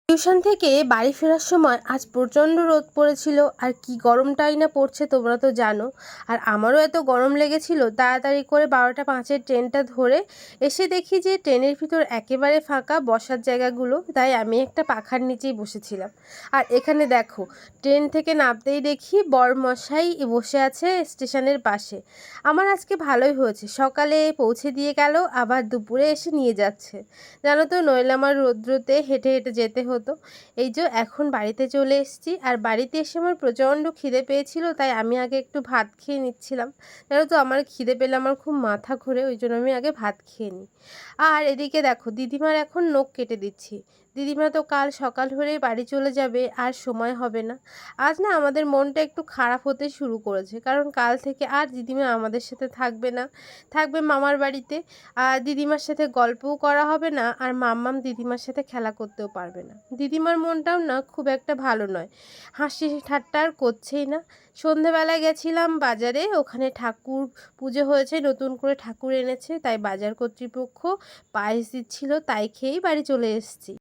Tuition থেকে বাড়ি ফেরার সময় আজ প্রচণ্ড রোদ পড়েছিল, আর কি গরমটাই না পড়ছে তোমরা তো জানো। আর আমারও এত গরম লেগেছিল, তাড়াতাড়ি করে 12টা 5-এর ট্রেনটা ধরে এসে দেখি যে ট্রেনের ভিতর একেবারে ফাঁকা বসার জায়গাগুলো, তাই আমি একটা পাখার নিচেই বসেছিলাম। আর এখানে দেখো, ট্রেন থেকে নামতেই দেখি বরমশাই বসে আছে স্টেশনের পাশে। আমার আজকে ভালোই হয়েছে, সকালে পৌঁছে দিয়ে গেল, আবার দুপুরে এসে নিয়ে যাচ্ছে। জানো তো, নইলে আমার রৌদ্রতে হেঁটে হেঁটে যেতে হতো। এই যে এখন বাড়িতে চলে এসেছি, আর বাড়িতে এসে আমার প্রচণ্ড খিদে পেয়েছিল, তাই আমি আগে একটু ভাত খেয়ে নিচ্ছিলাম। জানো তো, আমার খিদে পেলে আমার খুব মাথা ঘোরে, ওই জন্য আমি আগে ভাত খেয়ে নিই। আর এদিকে দেখো, দিদিমার এখন নখ কেটে দিচ্ছি। দিদিমা তো কাল সকাল হলেই বাড়ি চলে যাবে, আর সময় হবে না। আজ না আমাদের মনটা একটু খারাপ হতে শুরু করেছে, কারণ কাল থেকে আর দিদিমা আমাদের সাথে থাকবে না, থাকবে মামার বাড়িতে। আর দিদিমার সাথে গল্পও করা হবে না, আর মাম্মাম দিদিমার সাথে খেলা করতেও পারবে না। দিদিমার মনটাও না খুব একটা ভালো নয়, হাসি ঠাট্টা আর করছেই না। সন্ধেবেলায় গেছিলাম বাজারে, ওখানে ঠাকুর পুজো হয়েছে, নতুন করে ঠাকুর এনেছে, তাই বাজার কর্তৃপক্ষ পায়েস দিচ্ছিল, তাই খেয়েই বাড়ি চলে এসেছি।